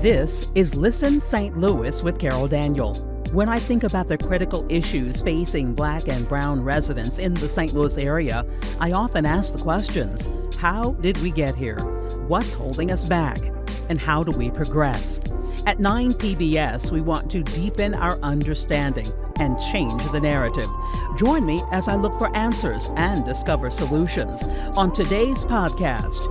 This is Listen St. Louis with Carol Daniel. When I think about the critical issues facing Black and Brown residents in the St. Louis area, I often ask the questions: how did we get here? What's holding us back? And how do we progress? At 9 PBS, we want to deepen our understanding and change the narrative. Join me as I look for answers and discover solutions on today's podcast.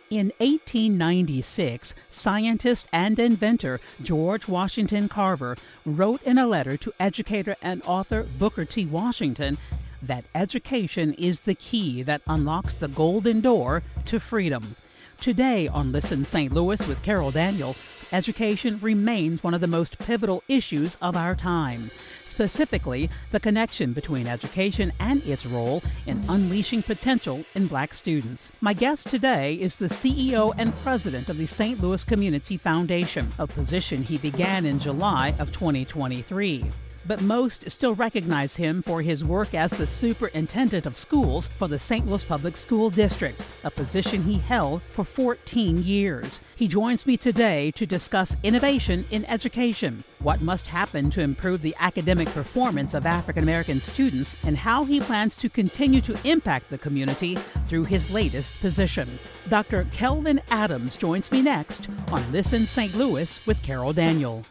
In 1896, scientist and inventor George Washington Carver wrote in a letter to educator and author Booker T. Washington that education is the key that unlocks the golden door to freedom. Today on Listen St. Louis with Carol Daniel, education remains one of the most pivotal issues of our time. Specifically, the connection between education and its role in unleashing potential in Black students. My guest today is the CEO and president of the St. Louis Community Foundation, a position he began in July of 2023. But most still recognize him for his work as the superintendent of schools for the St. Louis Public School District, a position he held for 14 years. He joins me today to discuss innovation in education, what must happen to improve the academic performance of African American students, and how he plans to continue to impact the community through his latest position. Dr. Kelvin Adams joins me next on Listen St. Louis with Carol Daniel.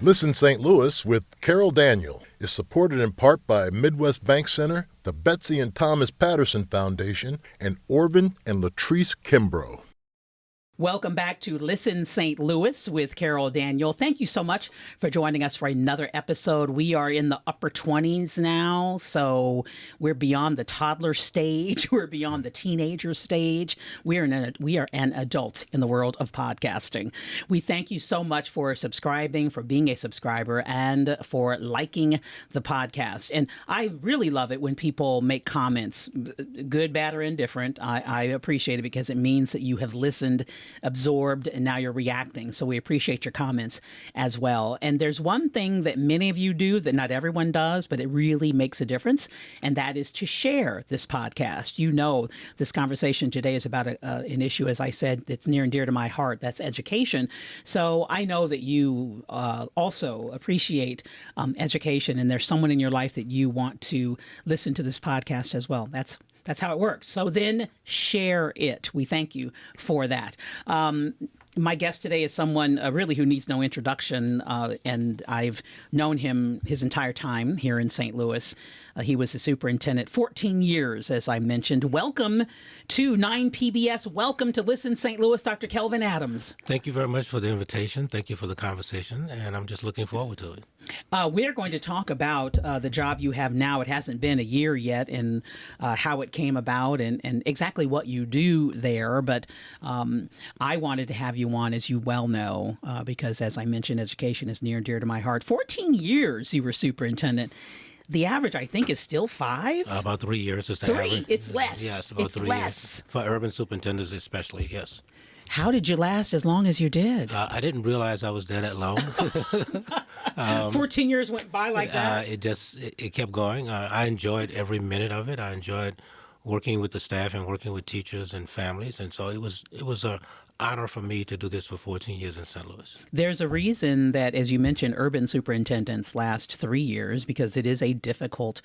Listen St. Louis with Carol Daniel is supported in part by Midwest Bank Center, the Betsy and Thomas Patterson Foundation, and Orvin and Latrice Kimbrough. Welcome back to Listen St. Louis with Carol Daniel. Thank you so much for joining us for another episode. We are in the upper 20s now, so we're beyond the toddler stage. We're beyond the teenager stage. We are an adult in the world of podcasting. We thank you so much for subscribing, for being a subscriber, and for liking the podcast. And I really love it when people make comments, good, bad, or indifferent. I appreciate it because it means that you have listened, absorbed, and now you're reacting. So we appreciate your comments as well. And there's one thing that many of you do that not everyone does, but it really makes a difference, and that is to share this podcast. You know, this conversation today is about an issue, as I said, that's near and dear to my heart. That's education. So I know that you also appreciate education, and there's someone in your life that you want to listen to this podcast as well. That's how it works. So then share it. We thank you for that. My guest today is someone really who needs no introduction, and I've known him his entire time here in St. Louis. He was the superintendent 14 years, as I mentioned. Welcome to 9 PBS. Welcome to Listen St. Louis, Dr. Kelvin Adams. Thank you very much for the invitation. Thank you for the conversation, and I'm just looking forward to it. We're going to talk about the job you have now. It hasn't been a year yet, and how it came about and exactly what you do there. But I wanted to have you on, as you well know, because, as I mentioned, education is near and dear to my heart. 14 years you were superintendent. The average, I think, is still 5? About 3 years is the 3? average. It's less. Yes, about it's 3 less. years. For urban superintendents especially, yes. How did you last as long as you did? I didn't realize I was there that long. 14 years went by like that? It kept going. I enjoyed every minute of it. I enjoyed working with the staff and working with teachers and families. And so it was a honor for me to do this for 14 years in St. Louis. There's a reason that, as you mentioned, urban superintendents last 3 years, because it is a difficult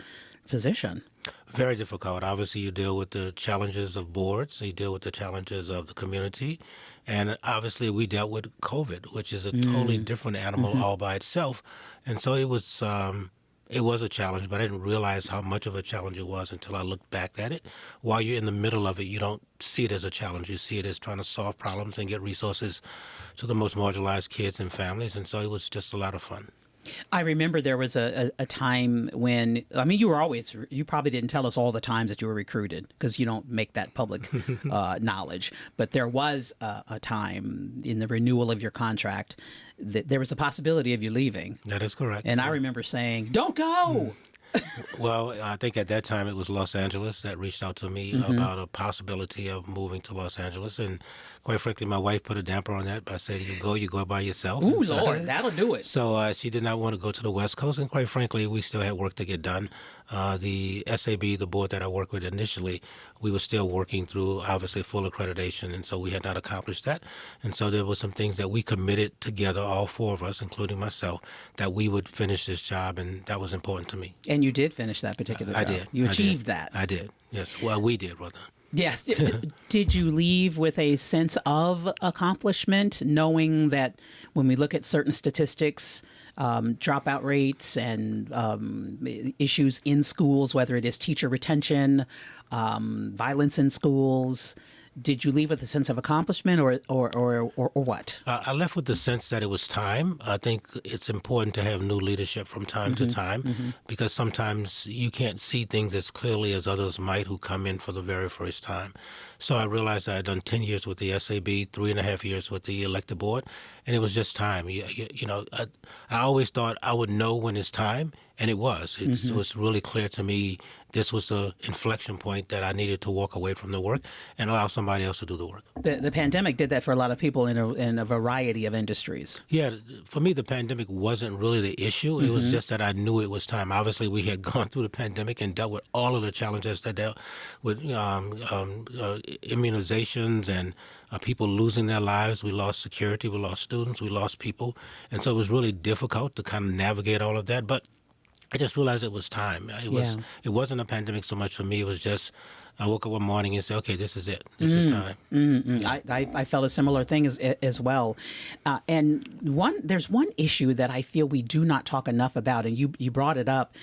position. Very difficult. Obviously, you deal with the challenges of boards, you deal with the challenges of the community, and obviously we dealt with COVID, which is a totally different animal all by itself. And so it was a challenge, but I didn't realize how much of a challenge it was until I looked back at it. While you're in the middle of it, you don't see it as a challenge. You see it as trying to solve problems and get resources to the most marginalized kids and families. And so it was just a lot of fun. I remember there was a time when, you probably didn't tell us all the times that you were recruited because you don't make that public knowledge. But there was a time in the renewal of your contract that there was a possibility of you leaving. That is correct. And I remember saying, don't go. Well, I think at that time it was Los Angeles that reached out to me about a possibility of moving to Los Angeles. And quite frankly, my wife put a damper on that by saying, you go by yourself. Ooh, And so, Lord, that'll do it. So she did not want to go to the West Coast. And quite frankly, we still had work to get done. The SAB, the board that I worked with initially, we were still working through, obviously, full accreditation. And so we had not accomplished that. And so there were some things that we committed together, all four of us, including myself, that we would finish this job. And that was important to me. And you did finish that particular job. I did. You I achieved did. that. I did. Yes. Well, we did, rather. Yes. Did you leave with a sense of accomplishment, knowing that when we look at certain statistics, dropout rates and issues in schools, whether it is teacher retention, violence in schools, did you leave with a sense of accomplishment or what? I left with the sense that it was time. I think it's important to have new leadership from time to time because sometimes you can't see things as clearly as others might who come in for the very first time. So I realized I had done 10 years with the SAB, 3.5 years with the elected board, and it was just time. I always thought I would know when it's time, and it was. It was really clear to me this was the inflection point that I needed to walk away from the work and allow somebody else to do the work. The pandemic did that for a lot of people in a variety of industries. Yeah, for me, the pandemic wasn't really the issue. It was just that I knew it was time. Obviously, we had gone through the pandemic and dealt with all of the challenges that dealt with immunizations and people losing their lives. We lost security, we lost students, we lost people. And so it was really difficult to kind of navigate all of that. But I just realized it was time. It wasn't a pandemic so much for me. It was just I woke up one morning and said, okay, this is it. This is time. I felt a similar thing as well. And there's one issue that I feel we do not talk enough about, and you brought it up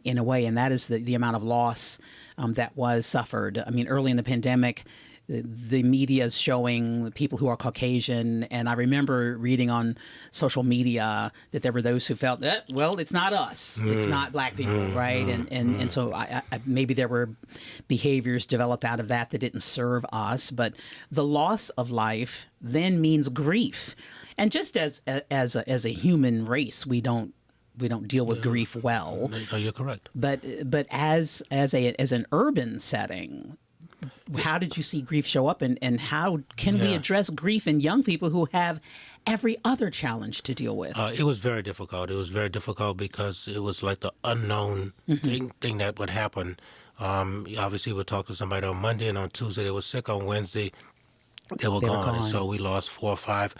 in a way, and that is the amount of loss that was suffered. I mean, early in the pandemic, the media is showing people who are Caucasian, and I remember reading on social media that there were those who felt, well, it's not us, it's not black people, right? And so I maybe there were behaviors developed out of that didn't serve us, but the loss of life then means grief, and just as a human race, we don't deal with grief well. No, you're correct. But as an urban setting, how did you see grief show up, and how can we address grief in young people who have every other challenge to deal with? It was very difficult. It was very difficult because it was like the unknown thing that would happen. Obviously, we would talk to somebody on Monday, and on Tuesday they were sick. On Wednesday, they were gone. And so we lost 4 or 5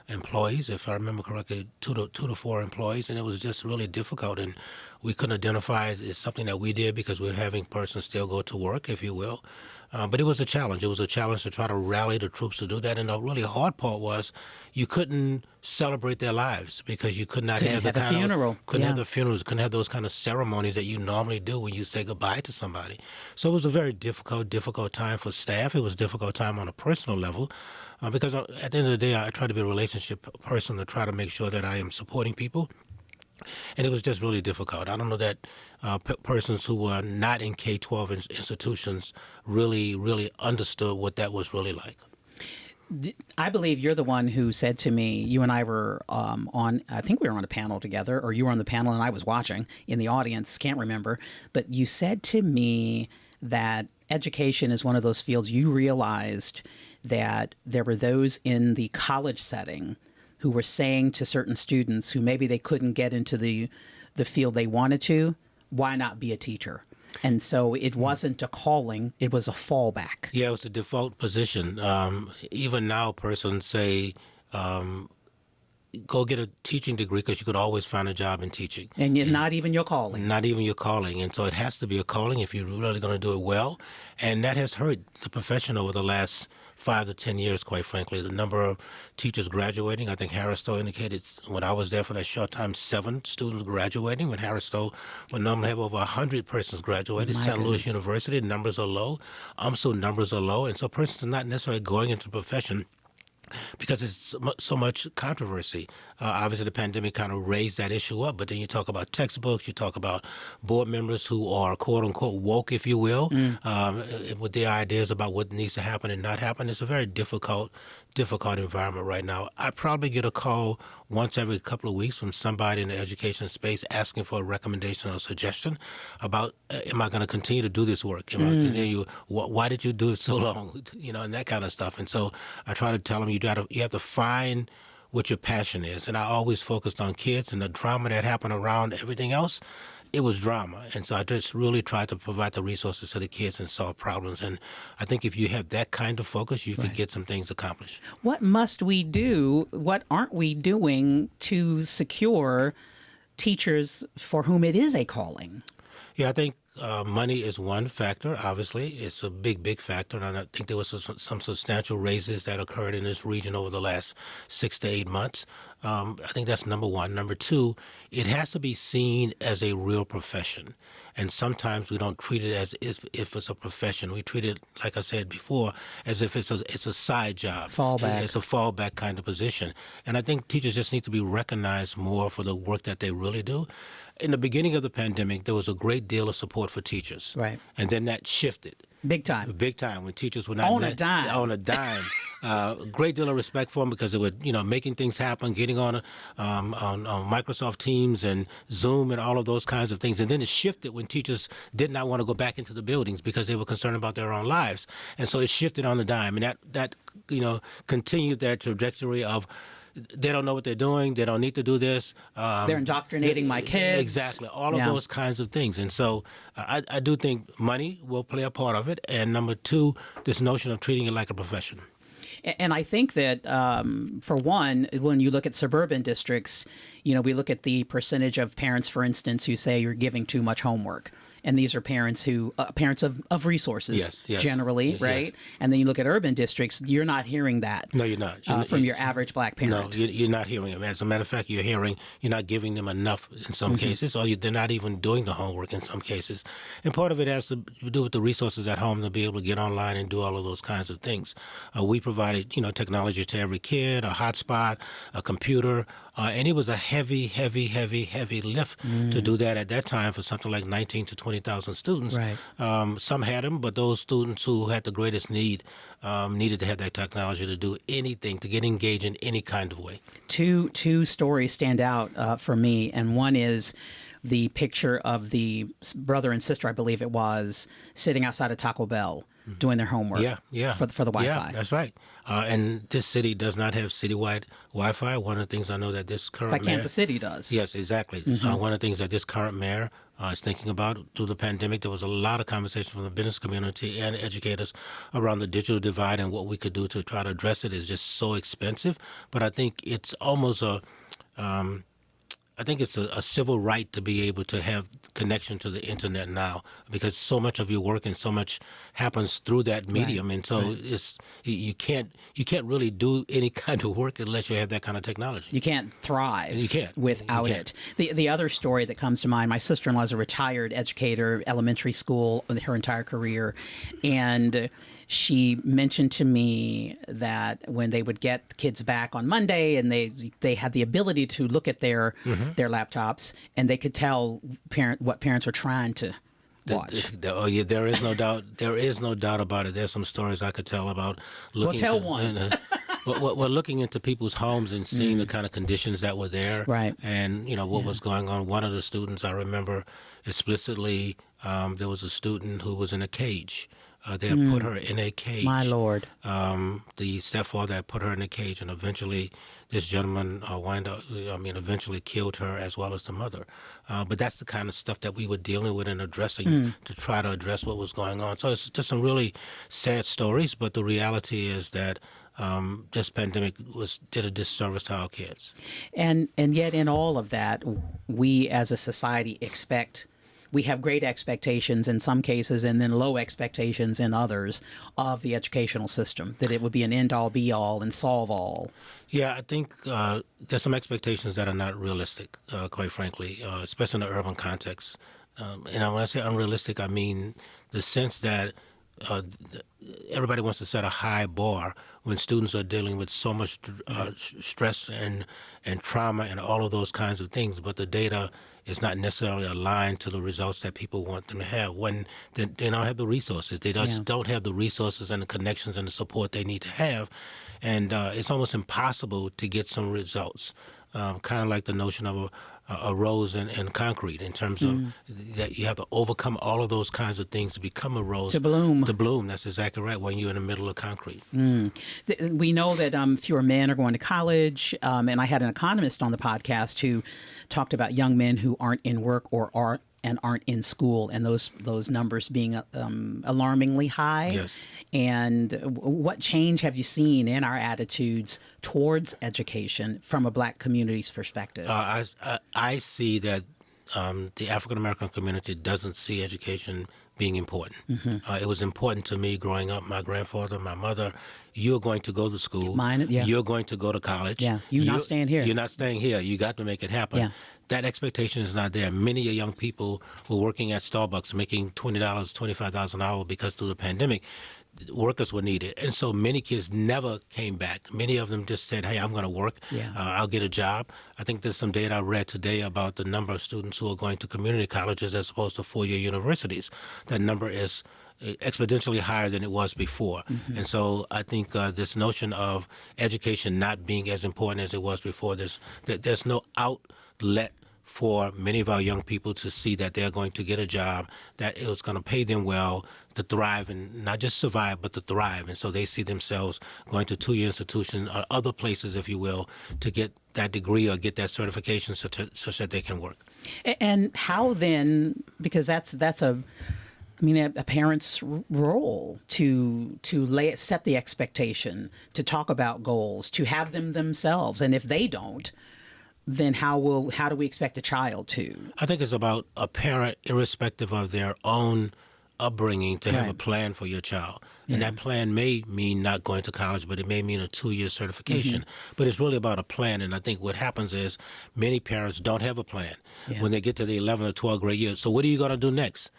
employees, if I remember correctly, 2 to 4 employees, and it was just really difficult. And we couldn't identify it as something that we did because we were having persons still go to work, if you will. But it was a challenge. It was a challenge to try to rally the troops to do that. And the really hard part was you couldn't celebrate their lives because you could not have the kind funeral. Couldn't have the funerals. Couldn't have those kind of ceremonies that you normally do when you say goodbye to somebody. So it was a very difficult time for staff. It was a difficult time on a personal level because at the end of the day, I try to be a relationship person to try to make sure that I am supporting people. And it was just really difficult. I don't know that persons who were not in K-12 institutions really understood what that was really like. I believe you're the one who said to me, you and I were I think we were on a panel together, or you were on the panel and I was watching in the audience, can't remember. But you said to me that education is one of those fields you realized that there were those in the college setting who were saying to certain students who maybe they couldn't get into the field they wanted to, why not be a teacher? And so it wasn't a calling, it was a fallback. Yeah, it was a default position. Even now, persons say, go get a teaching degree because you could always find a job in teaching. And not even your calling. Not even your calling. And so it has to be a calling if you're really going to do it well. And that has hurt the profession over the last 5 to 10 years, quite frankly. The number of teachers graduating, I think Harris Stowe indicated when I was there for that short time, 7 students graduating. When Harris Stowe would normally have over 100 persons graduated. St. Louis University, numbers are low. So numbers are low. And so persons are not necessarily going into the profession because it's so much controversy. Obviously, the pandemic kind of raised that issue up, but then you talk about textbooks, you talk about board members who are quote-unquote woke, if you will, with their ideas about what needs to happen and not happen. It's a very difficult difficult environment right now. I probably get a call once every couple of weeks from somebody in the education space asking for a recommendation or suggestion about, am I going to continue to do this work? Am I continue? Why did you do it so long? And that kind of stuff. And so I try to tell them you have to find what your passion is. And I always focused on kids and the drama that happened around everything else. It was drama. And so I just really tried to provide the resources to the kids and solve problems. And I think if you have that kind of focus, you could get some things accomplished. What must we do? What aren't we doing to secure teachers for whom it is a calling? Yeah, I think money is one factor. Obviously, it's a big factor, and I think there was some substantial raises that occurred in this region over the last 6 to 8 months. I think that's number one. Number two, it has to be seen as a real profession, and sometimes we don't treat it as if it's a profession. We treat it, like I said before, as if it's a side job. Fallback. It's a fallback kind of position, and I think teachers just need to be recognized more for the work that they really do. In the beginning of the pandemic, there was a great deal of support for teachers. Right. And then that shifted. Big time. Big time, when teachers were not On a dime. On a dime. A great deal of respect for them because they were, making things happen, getting on Microsoft Teams and Zoom and all of those kinds of things. And then it shifted when teachers did not want to go back into the buildings because they were concerned about their own lives. And so it shifted on a dime. And that continued that trajectory of, they don't know what they're doing. They don't need to do this. They're indoctrinating my kids. Exactly. All of those kinds of things. And so I do think money will play a part of it. And number two, this notion of treating it like a profession. And I think that, for one, when you look at suburban districts, we look at the percentage of parents, for instance, who say you're giving too much homework. And these are parents who parents of resources, generally, right? Yes. And then you look at urban districts, you're not hearing that. No, you're not. From your average black parent. No, you're not hearing them. As a matter of fact, you're not giving them enough in some cases, or they're not even doing the homework in some cases. And part of it has to do with the resources at home to be able to get online and do all of those kinds of things. We provided, technology to every kid, a hotspot, a computer, and it was a heavy lift to do that at that time for something like 19 to 20,000 students. Right. Some had them, but those students who had the greatest need needed to have that technology to do anything, to get engaged in any kind of way. Two stories stand out for me, and one is the picture of the brother and sister, I believe it was, sitting outside of Taco Bell doing their homework. Yeah. For the Wi-Fi. Yeah, that's right. And this city does not have citywide Wi-Fi. One of the things I know that this current Like mayor, Kansas City does. Yes, exactly. One of the things that this current mayor is thinking about through the pandemic, there was a lot of conversation from the business community and educators around the digital divide and what we could do to try to address it is just so expensive. But I think it's almost a civil right to be able to have connection to the internet now, because so much of your work and so much happens through that medium, and so it's you can't really do any kind of work unless you have that kind of technology. You can't thrive without You can't. it. The other story that comes to mind, my sister-in-law is a retired educator, elementary school, her entire career, and she mentioned to me that when they would get kids back on Monday and they had the ability to look at their laptops and they could tell what parents were trying to watch. There is no doubt. There is no doubt about it. There's some stories I could tell about looking. Well, tell one. We're looking into people's homes and seeing the kind of conditions that were there, right? And what was going on. One of the students I remember explicitly. There was a student who was in a cage. They had put her in a cage. My Lord. The stepfather had put her in a cage, and eventually this gentleman eventually killed her as well as the mother. But that's the kind of stuff that we were dealing with and addressing to try to address what was going on. So it's just some really sad stories, but the reality is that this pandemic did a disservice to our kids. And yet in all of that, we as a society we have great expectations in some cases and then low expectations in others of the educational system, that it would be an end-all, be-all, and solve-all. Yeah, I think there's some expectations that are not realistic, quite frankly, especially in the urban context. And when I say unrealistic, I mean the sense that everybody wants to set a high bar when students are dealing with so much stress and trauma and all of those kinds of things, but the data is not necessarily aligned to the results that people want them to have when they don't have the resources. They just don't have the resources and the connections and the support they need to have. And it's almost impossible to get some results, kind of like the notion of a rose in concrete, in terms of that you have to overcome all of those kinds of things to become a rose. To bloom. To bloom, that's exactly right, when you're in the middle of concrete. We know that fewer men are going to college, and I had an economist on the podcast who talked about young men who aren't in work or aren't in school, and those numbers being alarmingly high. Yes. And what change have you seen in our attitudes towards education from a Black community's perspective? I see that the African American community doesn't see education being important. It was important to me growing up. My grandfather, my mother, you're going to go to school. You're going to go to college. Yeah, you're not staying here. You're not staying here. You got to make it happen. Yeah. That expectation is not there. Many young people were working at Starbucks making $20, $25 an hour because through the pandemic, workers were needed. And so many kids never came back. Many of them just said, hey, I'm going to work. Yeah. I'll get a job. I think there's some data I read today about the number of students who are going to community colleges as opposed to four-year universities. That number is exponentially higher than it was before. And so I think this notion of education not being as important as it was before, there's no outlet for many of our young people to see that they're going to get a job, that it's going to pay them well to thrive, and not just survive, but to thrive. And so they see themselves going to two-year institutions or other places, if you will, to get that degree or get that certification such that they can work. And how then, because that's a parent's role to set the expectation, to talk about goals, to have them themselves. And if they don't, then how do we expect a child to? I think it's about a parent, irrespective of their own upbringing, to have a Right. plan for your child. And that plan may mean not going to college, but it may mean a two-year certification. But it's really about a plan. And I think what happens is many parents don't have a plan when they get to the 11th or 12th grade year. So what are you going to do next?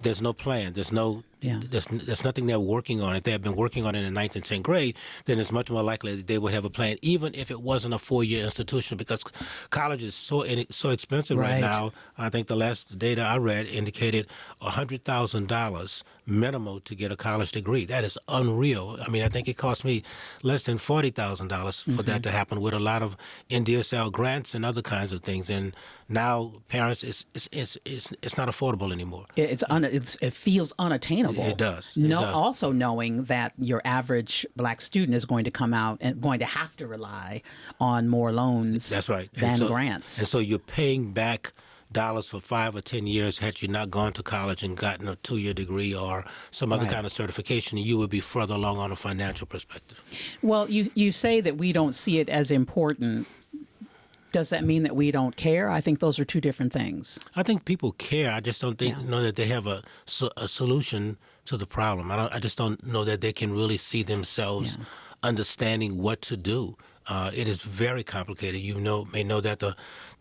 There's no plan. There's nothing they're working on. If they have been working on it in the 9th and 10th grade, then it's much more likely that they would have a plan, even if it wasn't a four-year institution, because college is so expensive right now. I think the last data I read indicated $100,000 minimum to get a college degree. That is unreal. I mean, I think it cost me less than $40,000 for that to happen, with a lot of NDSL grants and other kinds of things. And now parents, it's not affordable anymore. It feels unattainable. It does. Also knowing that your average Black student is going to come out and going to have to rely on more loans That's right. than grants. And so you're paying back dollars for 5 or 10 years. Had you not gone to college and gotten a 2-year degree or some other kind of certification, you would be further along on a financial perspective. Well, you say that we don't see it as important. Does that mean that we don't care? I think those are two different things. I think people care. I just don't know that they have a solution to the problem. I just don't know that they can really see themselves understanding what to do. It is very complicated. You may know that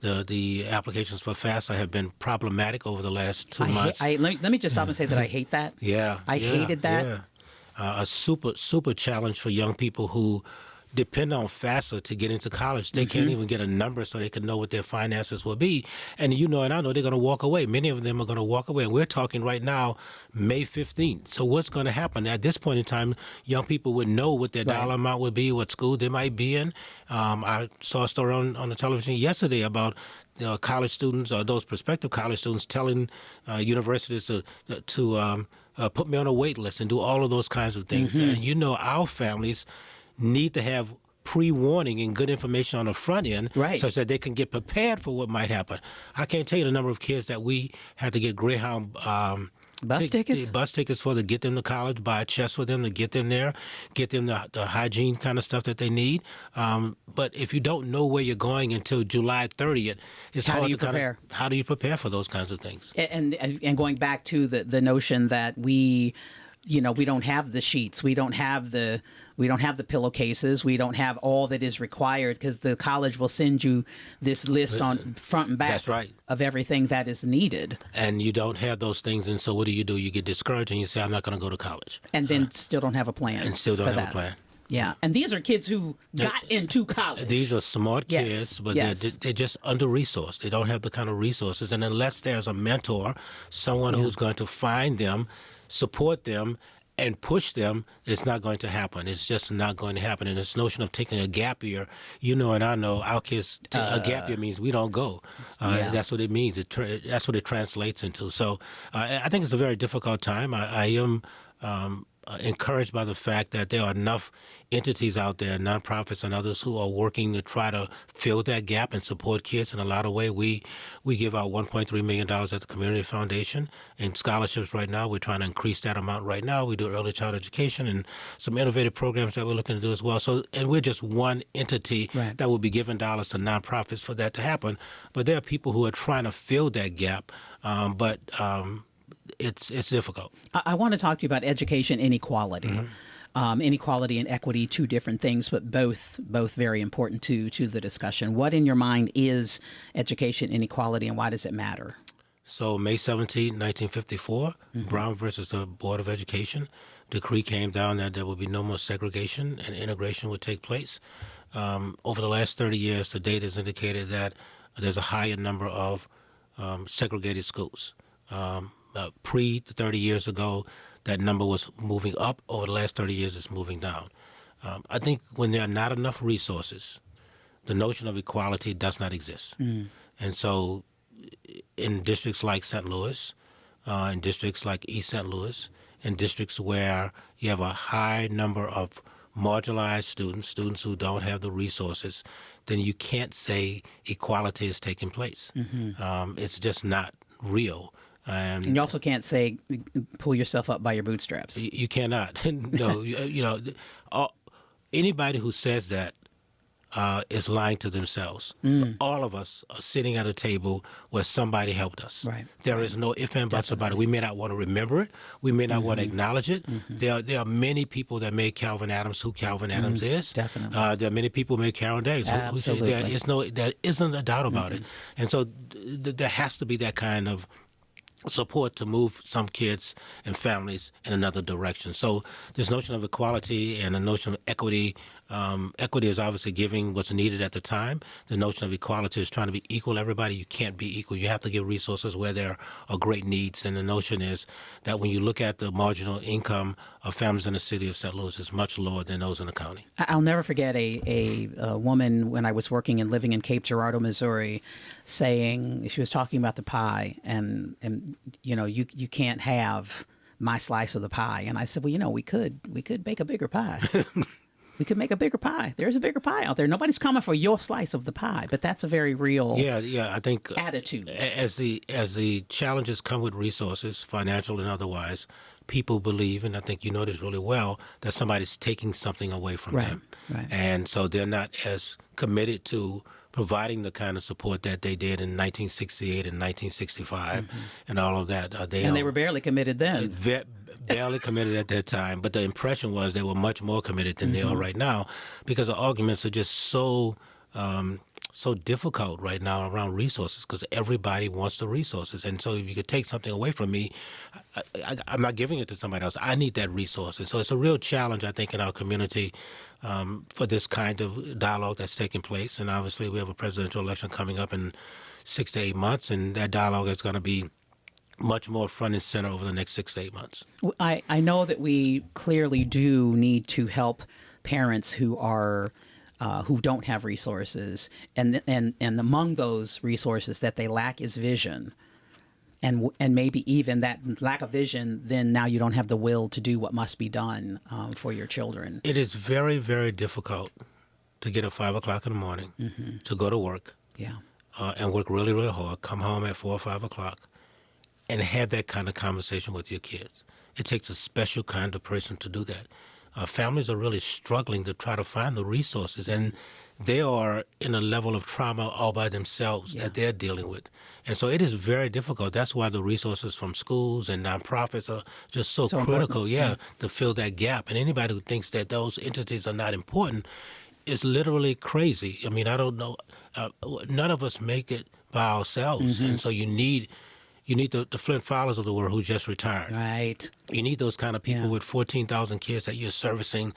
the applications for FAFSA have been problematic over the last 2 months. Let me just stop and say that I hate that. I hated that. A super challenge for young people who depend on FAFSA to get into college. They can't even get a number so they can know what their finances will be. And and I know they're going to walk away. Many of them are going to walk away. And we're talking right now, May 15th. So what's going to happen? At this point in time, young people would know what their dollar amount would be, what school they might be in. I saw a story on the television yesterday about college students, or those prospective college students, telling universities to put me on a wait list and do all of those kinds of things. And our families need to have pre-warning and good information on the front end, such that they can get prepared for what might happen. I can't tell you the number of kids that we had to get Greyhound bus tickets for, to get them to college, buy a chest for them to get them there, get them the hygiene kind of stuff that they need. But if you don't know where you're going until July 30th, it's hard to prepare. How do you prepare for those kinds of things? And going back to the notion that we we don't have the sheets, we don't have the pillowcases, we don't have all that is required, because the college will send you this list on front and back. That's right. Of everything that is needed. And you don't have those things, and so what do? You get discouraged and you say, I'm not going to go to college. And then still don't have a plan. And still don't for have that. a plan. Yeah, and these are kids who got into college. These are smart Yes, kids, but yes. they're just under-resourced. They don't have the kind of resources. And unless there's a mentor, someone who's going to find them, support them, and push them, it's not going to happen. It's just not going to happen. And this notion of taking a gap year, and I know our kids, a gap year means we don't go. That's what it means. That's what it translates into. So I think it's a very difficult time. I am encouraged by the fact that there are enough entities out there, nonprofits and others, who are working to try to fill that gap and support kids in a lot of ways. We give out $1.3 million at the Community Foundation in scholarships right now. We're trying to increase that amount right now. We do early child education and some innovative programs that we're looking to do as well. And we're just one entity that will be giving dollars to nonprofits for that to happen. But there are people who are trying to fill that gap, but it's difficult. I want to talk to you about education inequality. Inequality and equity, two different things, but both very important to the discussion. What in your mind is education inequality, and why does it matter? So May 17, 1954, Brown versus the Board of Education, decree came down that there would be no more segregation and integration would take place. Over the last 30 years, the data has indicated that there's a higher number of segregated schools. Pre 30 years ago, that number was moving up. Over the last 30 years, it's moving down. I think when there are not enough resources, the notion of equality does not exist. And so in districts like St. Louis, in districts like East St. Louis, in districts where you have a high number of marginalized students who don't have the resources, then you can't say equality is taking place. It's just not real. And you also can't say pull yourself up by your bootstraps. You cannot. No, anybody who says that is lying to themselves. All of us are sitting at a table where somebody helped us. Right. There is no ifs and buts about it. We may not want to remember it. We may not want to acknowledge it. There are many people that made Kelvin Adams who Kelvin Adams is. Definitely. There are many people who made Karen Davis. Absolutely. There isn't a doubt about it. And so there has to be that kind of support to move some kids and families in another direction. So this notion of equality and the notion of equity, equity is obviously giving what's needed at the time. The notion of equality is trying to be equal to everybody. You can't be equal. You have to give resources where there are great needs. And the notion is that when you look at the marginal income of families in the city of St. Louis, it's much lower than those in the county. I'll never forget a woman when I was working and living in Cape Girardeau, Missouri, saying, she was talking about the pie, and you can't have my slice of the pie. And I said, well, we could bake a bigger pie. We could make a bigger pie. There's a bigger pie out there. Nobody's coming for your slice of the pie, but that's a very real I think attitude. As the challenges come with resources, financial and otherwise, people believe, and I think you know this really well, that somebody's taking something away from them. Right. And so they're not as committed to providing the kind of support that they did in 1968 and 1965 and all of that. They were barely committed then. Barely committed at that time, but the impression was they were much more committed than they are right now, because the arguments are just so difficult right now around resources, because everybody wants the resources. And so if you could take something away from me, I'm not giving it to somebody else. I need that resource. And so it's a real challenge, I think, in our community for this kind of dialogue that's taking place. And obviously we have a presidential election coming up in 6 to 8 months, and that dialogue is going to be much more front and center over the next 6 to 8 months. I know that we clearly do need to help parents who don't have resources, and among those resources that they lack is vision, and maybe even that lack of vision, then now you don't have the will to do what must be done for your children. It is very, very difficult to get up 5 o'clock in the morning, to go to work, and work really, really hard, come home at 4 or 5 o'clock, and have that kind of conversation with your kids. It takes a special kind of person to do that. families are really struggling to try to find the resources, and they are in a level of trauma all by themselves that they're dealing with. And so it is very difficult. That's why the resources from schools and nonprofits are just so critical, to fill that gap. And anybody who thinks that those entities are not important is literally crazy. I mean, I don't know. None of us make it by ourselves. And so you need the Flint Fowlers of the world who just retired. Right. You need those kind of people with 14,000 kids that you're servicing.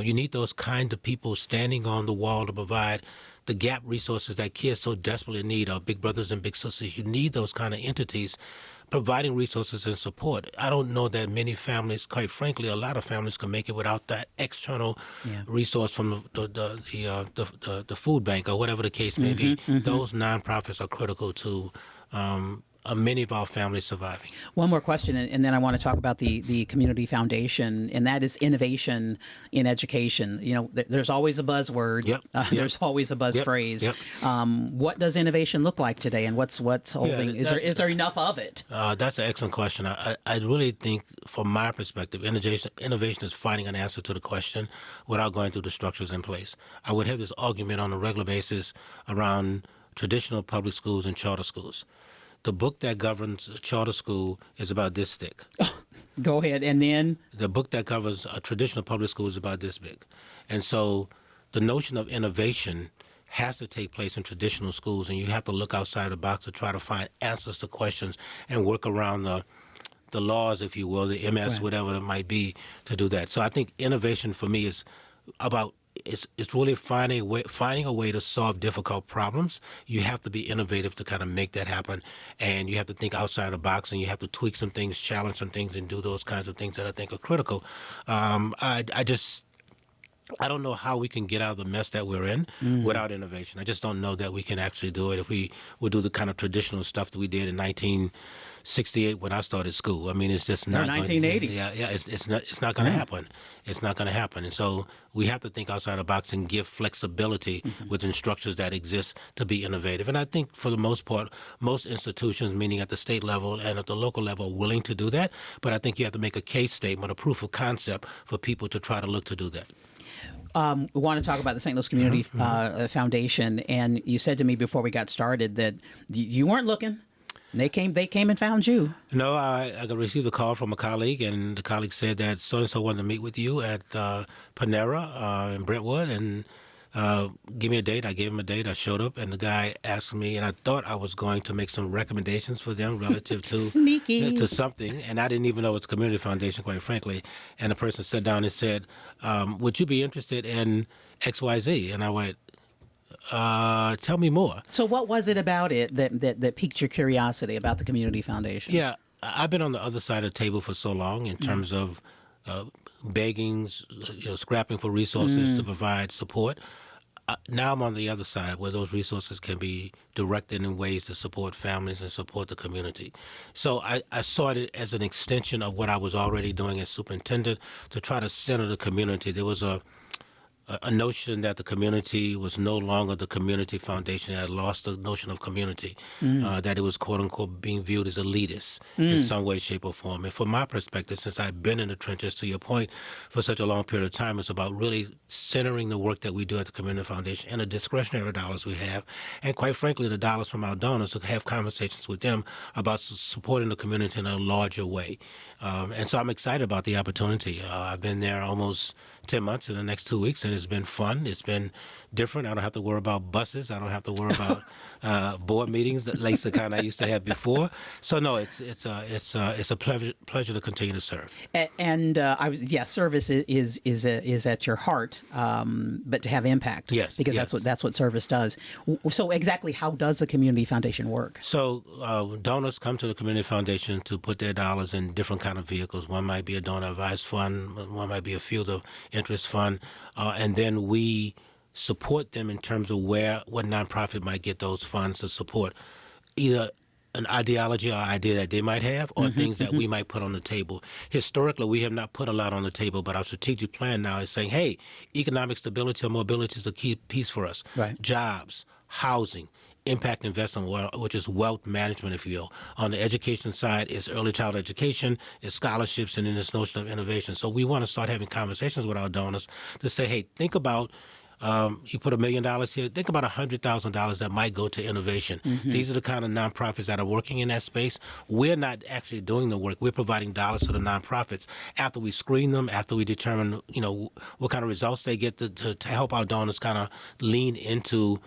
You need those kind of people standing on the wall to provide the gap resources that kids so desperately need, our big brothers and big sisters. You need those kind of entities providing resources and support. I don't know that many families, quite frankly, a lot of families can make it without that external resource from the food bank or whatever the case may be. Those nonprofits are critical to many of our families surviving. One more question, and then I want to talk about the Community Foundation, and that is innovation in education. You know, there's always a buzzword. There's always a buzz phrase. What does innovation look like today, and what's holding? Is there enough of it? That's an excellent question. I really think, from my perspective, innovation is finding an answer to the question without going through the structures in place. I would have this argument on a regular basis around traditional public schools and charter schools. The book that governs a charter school is about this thick. Go ahead. And then? The book that covers a traditional public school is about this big. And so the notion of innovation has to take place in traditional schools, and you have to look outside the box to try to find answers to questions and work around the laws, if you will, the MS, whatever it might be, to do that. So I think innovation for me is about it's really finding a way to solve difficult problems. You have to be innovative to kind of make that happen, and you have to think outside the box, and you have to tweak some things, challenge some things, and do those kinds of things that I think are critical. I don't know how we can get out of the mess that we're in without innovation. I just don't know that we can actually do it if we would do the kind of traditional stuff that we did in 1968 when I started school. I mean, it's just not 1980. It's not going to happen. It's not going to happen. And so we have to think outside the box and give flexibility within structures that exist to be innovative. And I think for the most part, most institutions, meaning at the state level and at the local level, are willing to do that. But I think you have to make a case statement, a proof of concept for people to try to look to do that. We want to talk about the St. Louis Community Foundation, and you said to me before we got started that you weren't looking. They came and found you. No, I received a call from a colleague, and the colleague said that so-and-so wanted to meet with you at Panera in Brentwood, and give me a date. I gave him a date. I showed up, and the guy asked me, and I thought I was going to make some recommendations for them relative to Sneaky. To something, and I didn't even know it's a community foundation, quite frankly. And the person sat down and said, would you be interested in XYZ? And I went, tell me more. So what was it about it that piqued your curiosity about the Community Foundation? Yeah, I've been on the other side of the table for so long in terms of begging, scrapping for resources to provide support. Now I'm on the other side where those resources can be directed in ways to support families and support the community. So I saw it as an extension of what I was already doing as superintendent to try to center the community. There was a notion that the community was no longer the community foundation, had lost the notion of community, that it was, quote unquote, being viewed as elitist in some way, shape, or form. And from my perspective, since I've been in the trenches, to your point, for such a long period of time, it's about really centering the work that we do at the Community Foundation and the discretionary dollars we have, and quite frankly, the dollars from our donors, to have conversations with them about supporting the community in a larger way. And so I'm excited about the opportunity. I've been there almost 10 months in the next 2 weeks, and it's been fun. It's been different. I don't have to worry about buses. I don't have to worry about board meetings, at least the kind I used to have before. So no, it's a pleasure to continue to serve. And service is at your heart, but to have impact. Yes, because yes. that's what service does. So exactly, how does the Community Foundation work? So donors come to the Community Foundation to put their dollars in different kind of vehicles. One might be a donor advised fund. One might be a field of interest fund, and then we support them in terms of what nonprofit might get those funds to support either an ideology or idea that they might have, or things that we might put on the table. Historically, we have not put a lot on the table, but our strategic plan now is saying, hey, economic stability or mobility is a key piece for us. Right. Jobs, housing, impact investment, which is wealth management, if you will. On the education side, it's early child education, it's scholarships, and then this notion of innovation. So we want to start having conversations with our donors to say, hey, think about you put $1 million here. Think about $100,000 that might go to innovation. These are the kind of nonprofits that are working in that space. We're not actually doing the work. We're providing dollars to the nonprofits after we screen them, after we determine, what kind of results they get to help our donors kind of lean into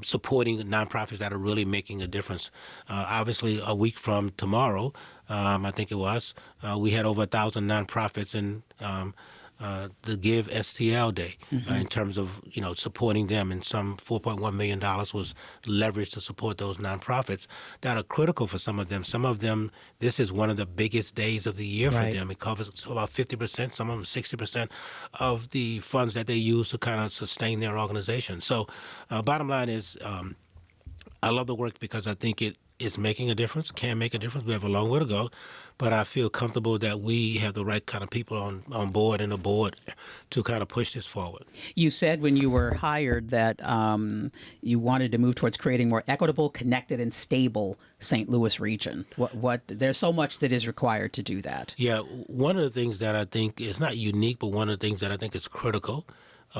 supporting nonprofits that are really making a difference. Obviously, a week from tomorrow, I think it was, we had over 1,000 nonprofits in the Give STL Day in terms of supporting them, and some $4.1 million was leveraged to support those nonprofits that are critical for some of them. Some of them, this is one of the biggest days of the year for them. It covers about 50%, some of them 60% of the funds that they use to kind of sustain their organization. So bottom line is I love the work because I think it is making a difference, can make a difference. We have a long way to go, but I feel comfortable that we have the right kind of people on board and the board to kind of push this forward. You said when you were hired that you wanted to move towards creating more equitable, connected, and stable St. Louis region. What there's so much that is required to do that. Yeah, one of the things that I think is not unique, but one of the things that I think is critical,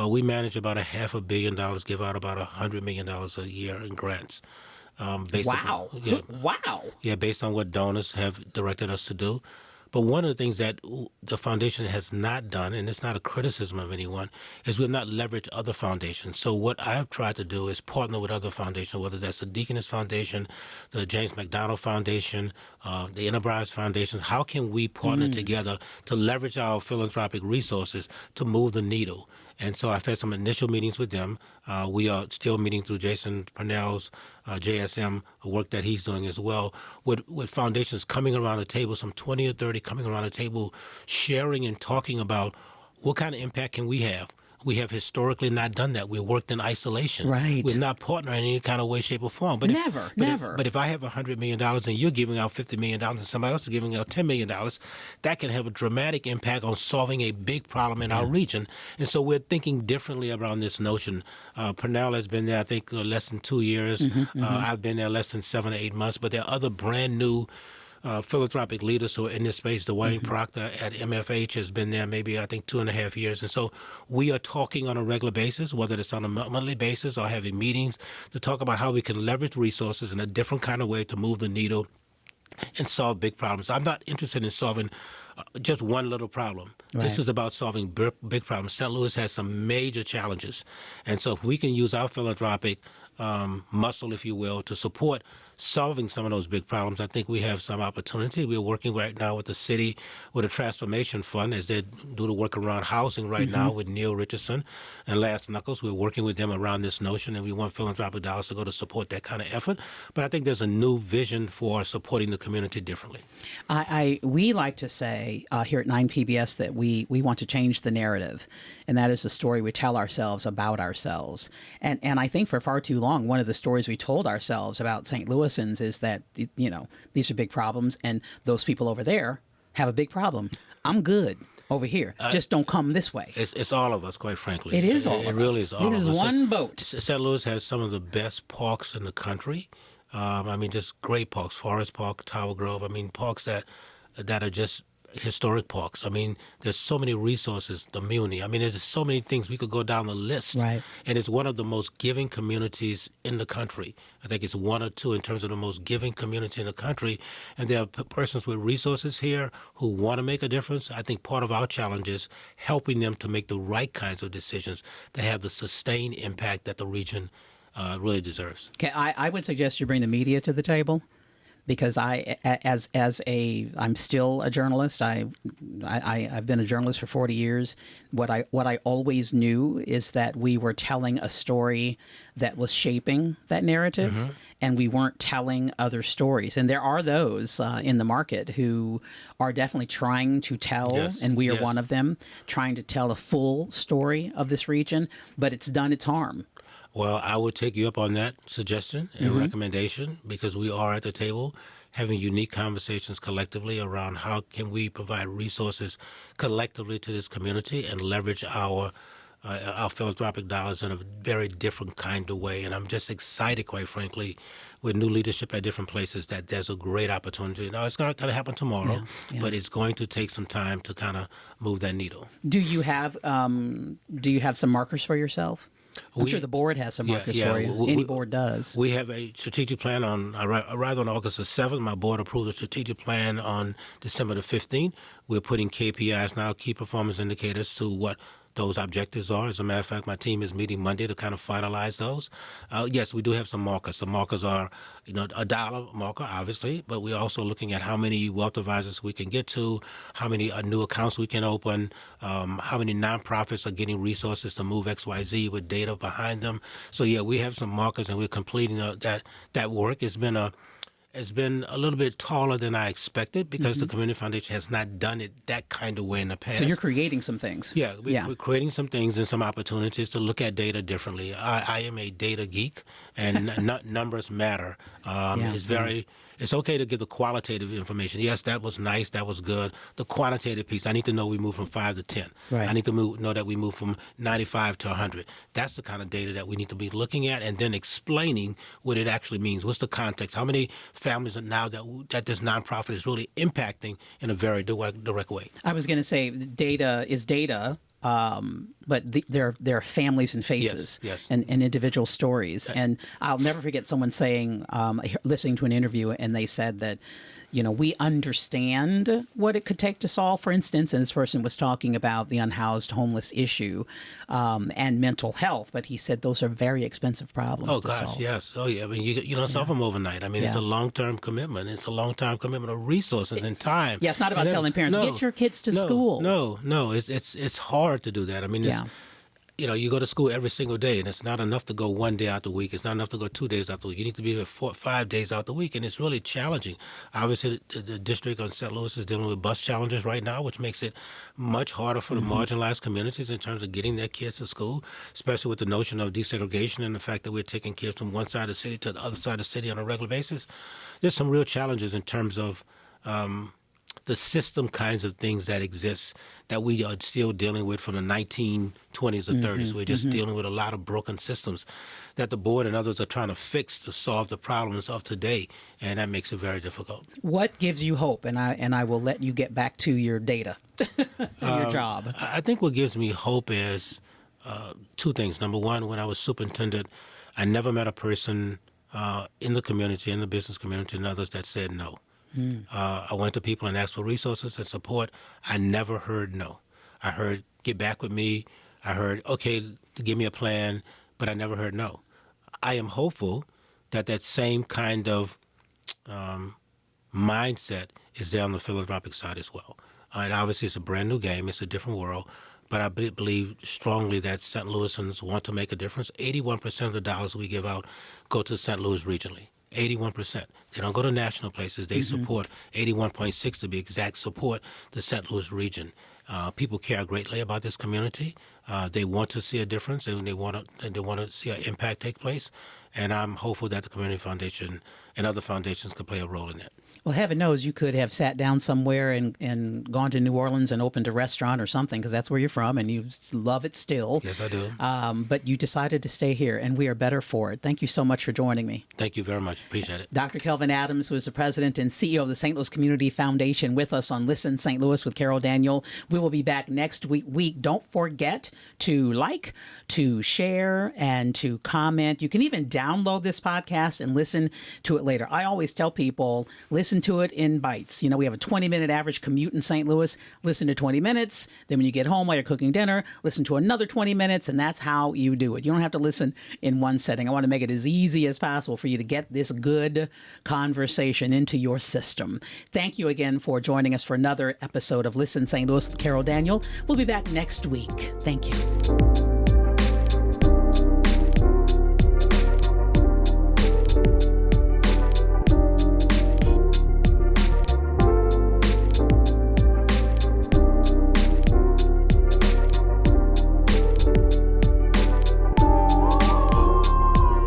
we manage about $500 million, give out about $100 million a year in grants. Wow. Wow. Yeah, based on what donors have directed us to do. But one of the things that the foundation has not done, and it's not a criticism of anyone, is we've not leveraged other foundations. So what I've tried to do is partner with other foundations, whether that's the Deaconess Foundation, the James McDonald Foundation, the Enterprise Foundation. How can we partner together to leverage our philanthropic resources to move the needle? And so I've had some initial meetings with them. We are still meeting through Jason Purnell's JSM work that he's doing as well, with foundations coming around the table, some 20 or 30 coming around the table, sharing and talking about what kind of impact can we have. We have historically not done that. We worked in isolation. Right. We're not partnering in any kind of way, shape, or form. But Never. But if I have $100 million and you're giving out $50 million and somebody else is giving out $10 million, that can have a dramatic impact on solving a big problem in our region. And so we're thinking differently around this notion. Purnell has been there, I think, less than 2 years. I've been there less than 7 or 8 months. But there are other brand new philanthropic leaders who are in this space. Dwayne Proctor at MFH has been there maybe, I think, 2.5 years. And so we are talking on a regular basis, whether it's on a monthly basis or having meetings to talk about how we can leverage resources in a different kind of way to move the needle and solve big problems. I'm not interested in solving just one little problem. Right. This is about solving big problems. St. Louis has some major challenges. And so if we can use our philanthropic muscle, if you will, to support solving some of those big problems, I think we have some opportunity. We're working right now with the city with a transformation fund as they do the work around housing right now with Neil Richardson and Lance Knuckles. We're working with them around this notion, and we want philanthropic dollars to go to support that kind of effort. But I think there's a new vision for supporting the community differently. We like to say here at 9 PBS that we want to change the narrative, and that is the story we tell ourselves about ourselves. And I think for far too long, one of the stories we told ourselves about St. Louisans is that, these are big problems, and those people over there have a big problem. I'm good over here. Just don't come this way. It's all of us, quite frankly. It is all of us. It really is all of us. It is one boat. St. Louis has some of the best parks in the country. Just great parks. Forest Park, Tower Grove. Parks that are just historic parks. There's so many resources, the Muni. There's just so many things. We could go down the list. Right. And it's one of the most giving communities in the country. I think it's one or two in terms of the most giving community in the country. And there are persons with resources here who want to make a difference. I think part of our challenge is helping them to make the right kinds of decisions to have the sustained impact that the region really deserves. Okay, I would suggest you bring the media to the table, because I'm still a journalist. I've been a journalist for 40 years. What I always knew is that we were telling a story that was shaping that narrative, and we weren't telling other stories. And there are those in the market who are definitely trying to tell, and we are one of them, trying to tell a full story of this region, but it's done its harm. Well, I would take you up on that suggestion and recommendation, because we are at the table having unique conversations collectively around how can we provide resources collectively to this community and leverage our our philanthropic dollars in a very different kind of way. And I'm just excited, quite frankly, with new leadership at different places, that there's a great opportunity. Now, it's not going to happen tomorrow, but it's going to take some time to kind of move that needle. Do you have some markers for yourself? I'm sure the board has some markers for you. Any board does. We have a strategic plan on August the 7th. My board approved a strategic plan on December the 15th. We're putting KPIs now, key performance indicators, to what those objectives are. As a matter of fact, my team is meeting Monday to kind of finalize those. Yes, we do have some markers. The markers are, a dollar marker, obviously, but we're also looking at how many wealth advisors we can get to, how many new accounts we can open, how many nonprofits are getting resources to move XYZ with data behind them. So yeah, we have some markers, and we're completing that work. It's been a little bit taller than I expected because the Community Foundation has not done it that kind of way in the past. So you're creating some things. Yeah, we're creating some things and some opportunities to look at data differently. I am a data geek, and numbers matter. It's okay to give the qualitative information. Yes, that was nice, that was good. The quantitative piece, I need to know we moved from 5 to 10. Right. I need to know that we moved from 95 to 100. That's the kind of data that we need to be looking at, and then explaining what it actually means. What's the context? How many families are now that this nonprofit is really impacting in a very direct way? I was going to say data is data. But there are families and faces and individual stories. And I'll never forget someone saying, listening to an interview, and they said that, we understand what it could take to solve, for instance, and this person was talking about the unhoused homeless issue and mental health, but he said those are very expensive problems to solve. Yes. Oh, yeah. I mean, you don't solve them overnight. I mean, it's a long-term commitment. It's a long-term commitment of resources and time. Yeah, it's not about telling parents, get your kids to school. No. It's hard to do that. I mean, you go to school every single day, and it's not enough to go 1 day out the week. It's not enough to go 2 days out the week. You need to be there 5 days out the week, and it's really challenging. Obviously, the district on St. Louis is dealing with bus challenges right now, which makes it much harder for the marginalized communities in terms of getting their kids to school, especially with the notion of desegregation and the fact that we're taking kids from one side of the city to the other side of the city on a regular basis. There's some real challenges in terms of the system kinds of things that exist that we are still dealing with from the 1920s or 30s. We're just dealing with a lot of broken systems that the board and others are trying to fix to solve the problems of today, and that makes it very difficult. What gives you hope? And I will let you get back to your data and your job. I think what gives me hope is two things. Number one, when I was superintendent, I never met a person in the community, in the business community, and others that said no. I went to people and asked for resources and support. I never heard no. I heard, get back with me. I heard, okay, give me a plan, but I never heard no. I am hopeful that same kind of mindset is there on the philanthropic side as well. And obviously it's a brand new game. It's a different world. But I believe strongly that St. Louisans want to make a difference. 81% of the dollars we give out go to St. Louis regionally. 81%. They don't go to national places. They support 81.6 to be exact, support the St. Louis region. People care greatly about this community. They want to see a difference, and they want to see an impact take place. And I'm hopeful that the Community Foundation and other foundations can play a role in that. Well, heaven knows you could have sat down somewhere and gone to New Orleans and opened a restaurant or something, because that's where you're from and you love it still. Yes, I do. But you decided to stay here, and we are better for it. Thank you so much for joining me. Thank you very much. Appreciate it. Dr. Kelvin Adams, who is the president and CEO of the St. Louis Community Foundation, with us on Listen St. Louis with Carol Daniel. We will be back next week. Don't forget to like, to share, and to comment. You can even download this podcast and listen to it later. I always tell people, listen to it in bites. We have a 20-minute average commute in St. Louis. Listen to 20 minutes. Then when you get home while you're cooking dinner, listen to another 20 minutes, and that's how you do it. You don't have to listen in one setting. I want to make it as easy as possible for you to get this good conversation into your system. Thank you again for joining us for another episode of Listen St. Louis with Carol Daniel. We'll be back next week. Thank you.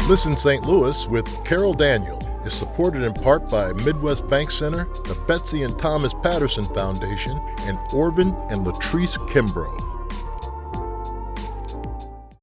Listen St. Louis with Carol Daniel is supported in part by Midwest Bank Center, the Betsy and Thomas Patterson Foundation, and Orvin and Latrice Kimbrough.